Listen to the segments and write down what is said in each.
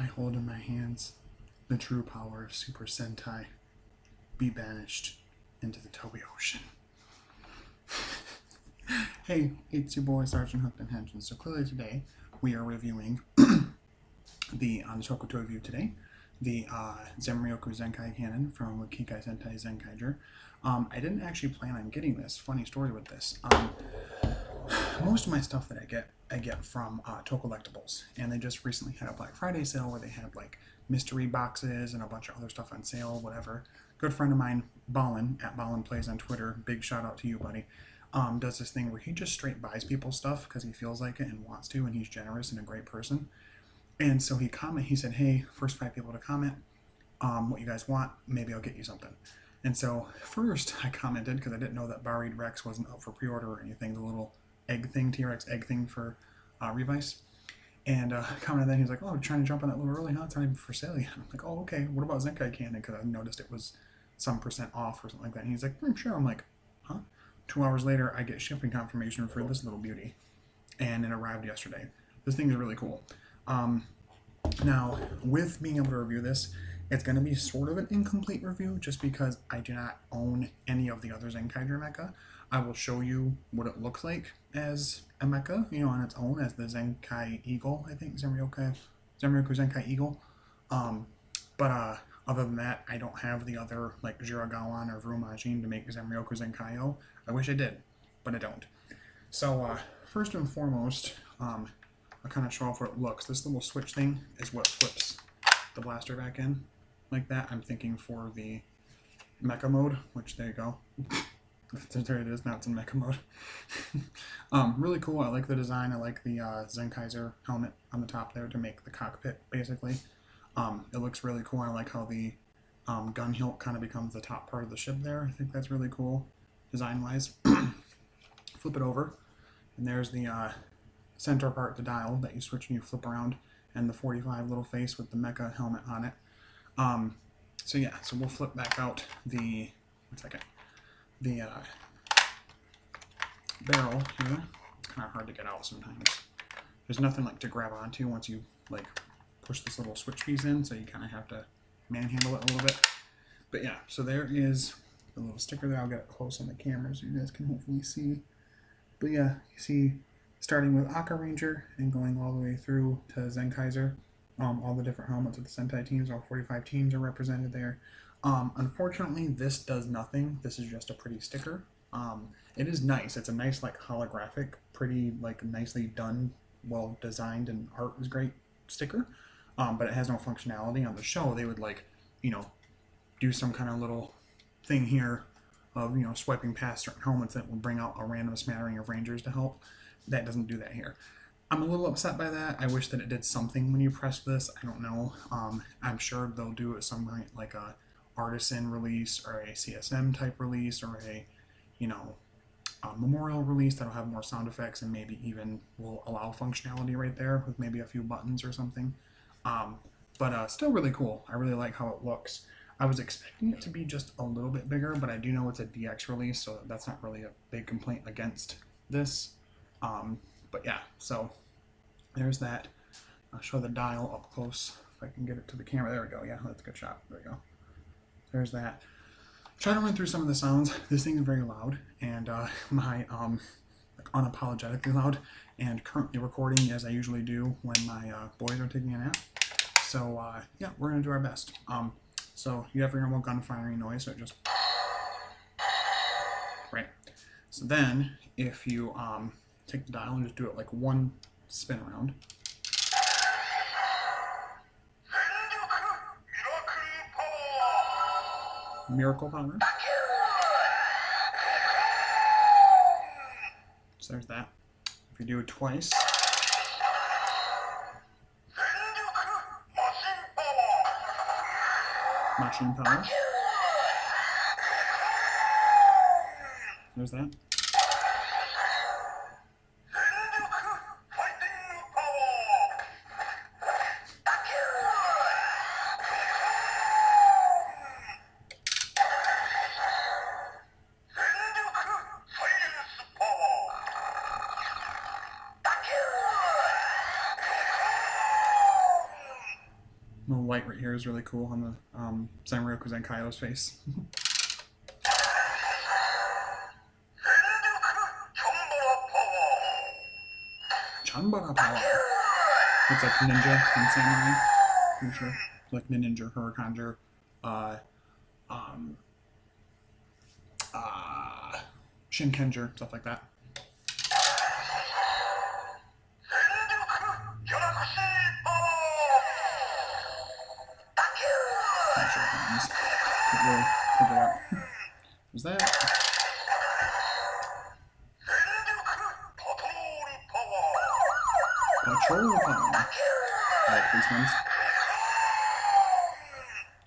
I hold in my hands the true power of Super Sentai. Be banished into the Toby Ocean. Hey, it's your boy Sergeant Hooked Henson. So clearly today we are reviewing on the Tokuto review today, the Zenryoku Zenkai canon from Kikai Sentai Zenkaiger. I didn't actually plan on getting this. Funny story with this. Most of my stuff that I get from Tokollectibles, and they just recently had a Black Friday sale where they had like mystery boxes and a bunch of other stuff on sale, whatever. Good friend of mine, Ballin, at Ballin Plays on Twitter, big shout out to you, buddy, does this thing where he just straight buys people stuff because he feels like it and wants to, and he's generous and a great person. And so he said, hey, first 5 people to comment what you guys want, maybe I'll get you something. And so first I commented, because I didn't know that Buried Rex wasn't up for pre-order or anything, the little egg thing, T-Rex egg thing for Revice. And commented then, he's like, oh, you're trying to jump on that a little early, huh? It's not even for sale yet. I'm like, oh, okay, what about Zenkai Canon? Because I noticed it was some % off or something like that. And he's like, sure. I'm like, huh? 2 hours later, I get shipping confirmation for this little beauty. And it arrived yesterday. This thing is really cool. Now, with being able to review this, it's going to be sort of an incomplete review just because I do not own any of the other Zenkaiger mecha. I will show you what it looks like as a mecha, you know, on its own, as the Zenkai Eagle, I think, Zenryoku Zenkai Eagle. But other than that, I don't have the other, like, Jiragawan or Vrumajin to make Zenryoku Zenkai-O. I wish I did, but I don't. So, first and foremost, I'll kind of show off what it looks. This little switch thing is what flips the blaster back in, like that. I'm thinking for the mecha mode, which, there you go. There it is, now it's in mecha mode. Really cool. I like the design. I like the Zenkaiser helmet on the top there to make the cockpit, basically. It looks really cool. I like how the gun hilt kind of becomes the top part of the ship there. I think that's really cool, design-wise. Flip it over, and there's the center part, the dial that you switch and you flip around, and the 45 little face with the mecha helmet on it. So yeah, so we'll flip back out the, the barrel here. It's kind of hard to get out sometimes. There's nothing like to grab onto once you like push this little switch piece in, so you kind of have to manhandle it a little bit. But yeah, so there is the little sticker there. I'll get it close on the camera so you guys can hopefully see. But yeah, you see, starting with Aka Ranger and going all the way through to Zenkaiser. All the different helmets of the Sentai teams, all 45 teams are represented there. Unfortunately, this does nothing. This is just a pretty sticker. It is nice. It's a nice, like, holographic, pretty, like, nicely done, well designed, and art is great sticker. But it has no functionality. On the show, they would, like, you know, do some kind of little thing here of, you know, swiping past certain helmets that will bring out a random smattering of Rangers to help. That doesn't do that here. I'm a little upset by that. I wish that it did something when you press this. I don't know. I'm sure they'll do it some kind, like a artisan release or a CSM type release or a, you know, a memorial release that'll have more sound effects and maybe even will allow functionality right there with maybe a few buttons or something. But still really cool. I really like how it looks. I was expecting it to be just a little bit bigger, but I do know it's a DX release, so that's not really a big complaint against this. But yeah, so there's that. I'll show the dial up close if I can get it to the camera. There we go. Yeah, that's a good shot. There we go. There's that. Try to run through some of the sounds. This thing is very loud, and like unapologetically loud, and currently recording as I usually do when my boys are taking a nap. So yeah, we're gonna do our best. So you have your normal gun firing noise, so it just right. So then if you take the dial and just do it like one spin around. Miracle power. So there's that. If you do it twice. Machine power. There's that. The light right here is really cool on the Zenryoku Zenkaio's face. Chanbara power. It's like ninja and samurai. Pretty sure. Like ninja, hurricanjer, um, shinkenger, stuff like that. Not sure what that means. Can't really figure it out. Is that? Patrol power. Alright, policemen's.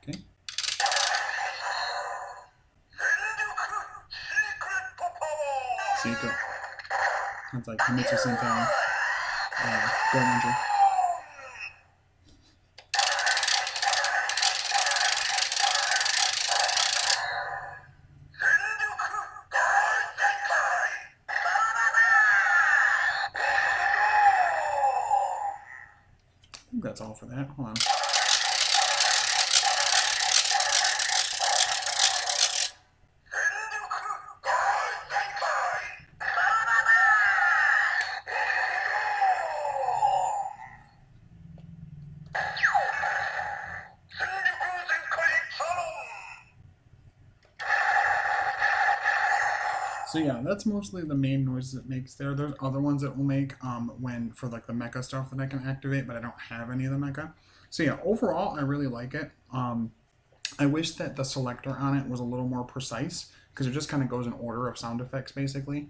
Okay. Secret. That's like Mitsu Sentai. Gold Ranger. I think that's all for that. Hold on. So yeah, that's mostly the main noises it makes there. There's other ones it will make when for like the mecha stuff that I can activate, but I don't have any of the mecha. So yeah, overall I really like it. I wish that the selector on it was a little more precise because it just kind of goes in order of sound effects basically.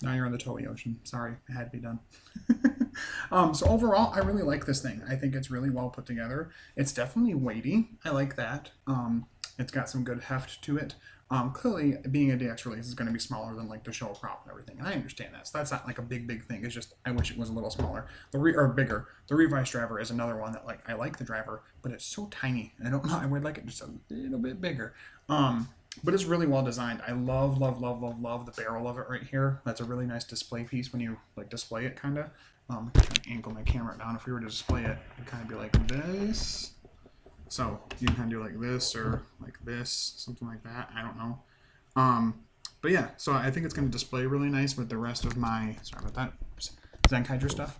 Now you're in the Toei Ocean. Sorry, it had to be done. So overall, I really like this thing. I think it's really well put together. It's definitely weighty. I like that. It's got some good heft to it. Clearly, being a DX release is going to be smaller than like the show prop and everything, and I understand that. So that's not like a big thing. It's just I wish it was a little smaller. Or bigger. The Revice driver is another one that like I like the driver, but it's so tiny. I don't know. I would like it just a little bit bigger. But it's really well designed. I love the barrel of it right here. That's a really nice display piece when you like display it, kind of. I'm trying to angle my camera down. If we were to display it, it'd kind of be like this. So you can kind of do like this or like this, something like that. I don't know. But yeah, so I think it's going to display really nice with the rest of my, sorry about that, Zenkai stuff.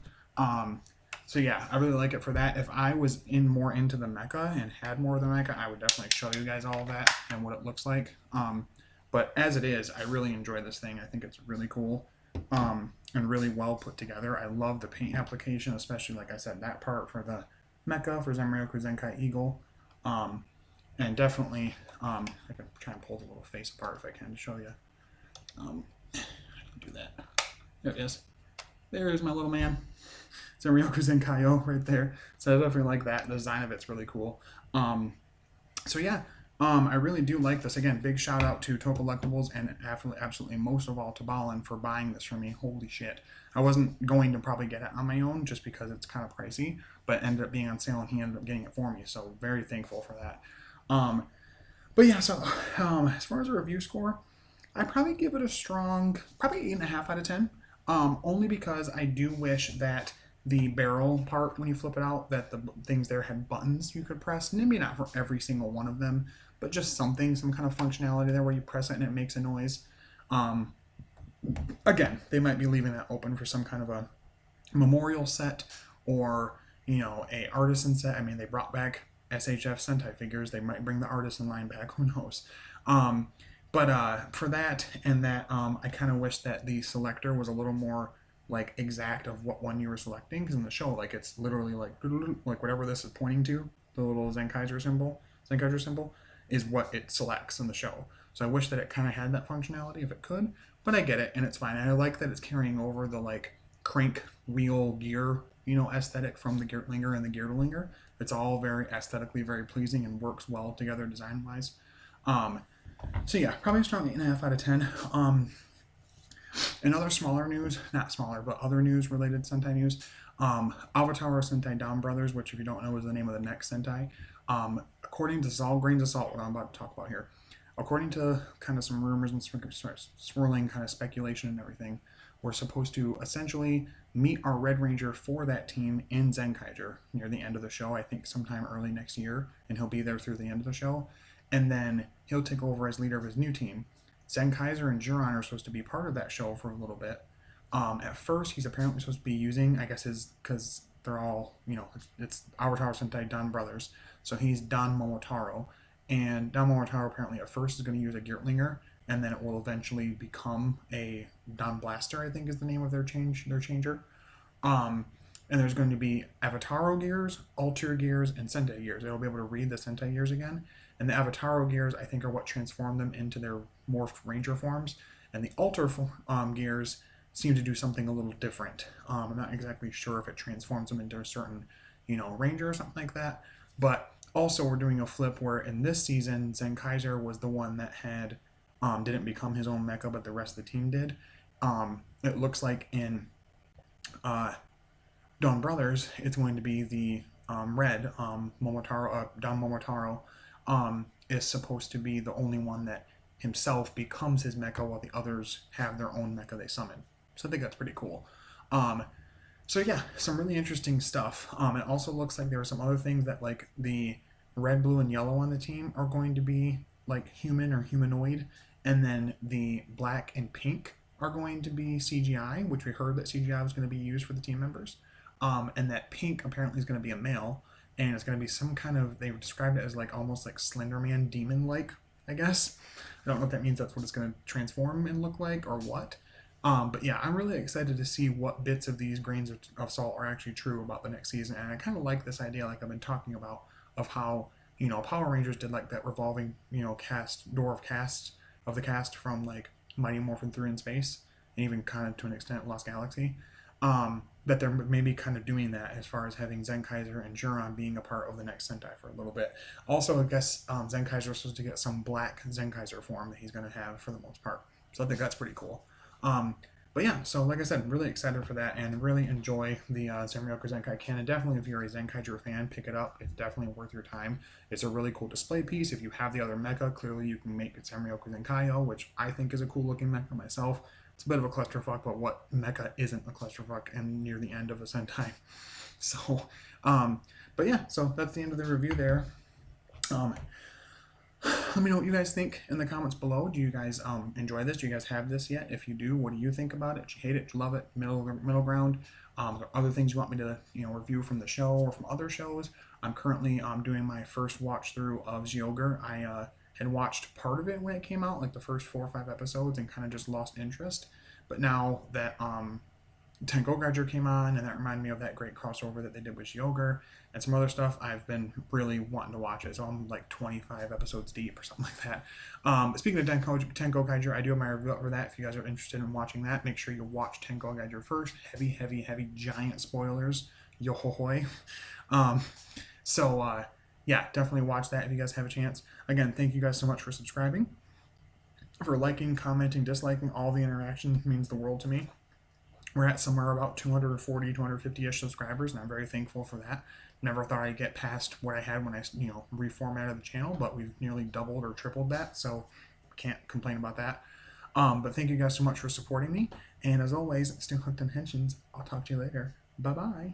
So yeah, I really like it for that. If I was more into the mecha and had more of the mecha, I would definitely show you guys all of that and what it looks like. But as it is, I really enjoy this thing. I think it's really cool and really well put together. I love the paint application, especially like I said, that part for the mecha for Zenryoku Zenkai Eagle. And definitely, I can try and pull the little face apart if I can to show you. I can do that. There it is. There is my little man. Zenryoku Zenkaio right there. So I definitely like that. The design of it's really cool. So yeah, I really do like this. Again, big shout out to Toa Collectibles and absolutely most of all to Balin for buying this for me. Holy shit. I wasn't going to probably get it on my own just because it's kind of pricey, but ended up being on sale and he ended up getting it for me. So very thankful for that. But yeah, so as far as a review score, I'd probably give it a strong, probably 8.5 out of 10. Only because I do wish that the barrel part, when you flip it out, that the things there had buttons you could press. Maybe not for every single one of them, but just something, some kind of functionality there where you press it and it makes a noise. Again, they might be leaving that open for some kind of a memorial set or, you know, a artisan set. I mean, they brought back SHF Sentai figures. They might bring the artisan line back. Who knows? But for that and that, I kind of wish that the selector was a little more like exact of what one you were selecting, because in the show, like it's literally like whatever this is pointing to, the little Zenkaiser symbol is what it selects in the show. So I wish that it kind of had that functionality if it could, but I get it and it's fine. And I like that it's carrying over the like crank wheel gear, you know, aesthetic from the Geertlinger and the Geertlinger. It's all very aesthetically very pleasing and works well together design wise. So yeah, probably a strong 8.5 out of 10. In other smaller news, not smaller, but other news related Sentai news, Avatar Sentai Down Brothers, which if you don't know is the name of the next Sentai, according to all grains of salt, what I'm about to talk about here, according to kind of some rumors and swirling kind of speculation and everything, we're supposed to essentially meet our Red Ranger for that team in Zenkaiger near the end of the show, I think sometime early next year, and he'll be there through the end of the show. And then he'll take over as leader of his new team. Zenkaiser and Juron are supposed to be part of that show for a little bit. At first, he's apparently supposed to be using, I guess, because they're all, it's Avatar Sentai Don Brothers. So he's Don Momotaro. And Don Momotaro apparently at first is going to use a Geertlinger, and then it will eventually become a Don Blaster, I think is the name of their changer. Um, and there's going to be Avataro gears, Alter gears, and Sentai gears. They'll be able to read the Sentai gears again. And the Avataro gears, I think, are what transform them into their morphed Ranger forms. And the Alter gears seem to do something a little different. I'm not exactly sure if it transforms them into a certain, Ranger or something like that. But also, we're doing a flip where in this season, Zenkaiser was the one that had didn't become his own mecha, but the rest of the team did. It looks like in Dawn Brothers, it's going to be the red Momotaro, Don Momotaro is supposed to be the only one that himself becomes his mecha while the others have their own mecha they summon. So I think that's pretty cool. So yeah, some really interesting stuff. It also looks like there are some other things that like the red, blue, and yellow on the team are going to be like human or humanoid, and then the black and pink are going to be CGI, which we heard that CGI was going to be used for the team members. And that pink apparently is going to be a male, and it's going to be some kind of, they described it as like almost like Slenderman demon-like, I guess. I don't know if that means that's what it's going to transform and look like or what. But yeah, I'm really excited to see what bits of these grains of salt are actually true about the next season. And I kind of like this idea, like I've been talking about, of how, Power Rangers did like that revolving, door of the cast from like Mighty Morphin 3 in Space, and even kind of to an extent Lost Galaxy. That they're maybe kind of doing that as far as having Zenkaiser and Juron being a part of the next Sentai for a little bit. Also, I guess Zenkaiser is supposed to get some black Zenkaiser form that he's going to have for the most part. So I think that's pretty cool. But yeah, so like I said, really excited for that and really enjoy the Zenryoku Zenkai canon. Definitely, if you're a Zenkaiger fan, pick it up. It's definitely worth your time. It's a really cool display piece. If you have the other mecha, clearly you can make it Zenryoku Zenkai, which I think is a cool looking mecha myself. It's a bit of a clusterfuck, but what mecha isn't a clusterfuck and near the end of a Sentai? So, but yeah, so that's the end of the review there. Let me know what you guys think in the comments below. Do you guys enjoy this? Do you guys have this yet? If you do, what do you think about it? Do you hate it? Do you love it? Middle ground? Are there other things you want me to review from the show or from other shows? I'm currently doing my first watch through of Zyogre. I had watched part of it when it came out, like the first 4 or 5 episodes, and kind of just lost interest. But now that Tenko Gaiger came on, and that reminded me of that great crossover that they did with Zyogre and some other stuff, I've been really wanting to watch it. So I'm like 25 episodes deep or something like that. Speaking of Tenko Gaiger, I do have my review up for that. If you guys are interested in watching that, make sure you watch Tenko Gaiger first. Heavy, giant spoilers. Yo-ho-hoi. Yeah, definitely watch that if you guys have a chance. Again, thank you guys so much for subscribing, for liking, commenting, disliking. All the interaction means the world to me. We're at somewhere about 240, 250-ish subscribers, and I'm very thankful for that. Never thought I'd get past what I had when I, reformatted the channel, but we've nearly doubled or tripled that, so can't complain about that. But thank you guys so much for supporting me, and as always, stay hooked on Henshin's. I'll talk to you later. Bye-bye.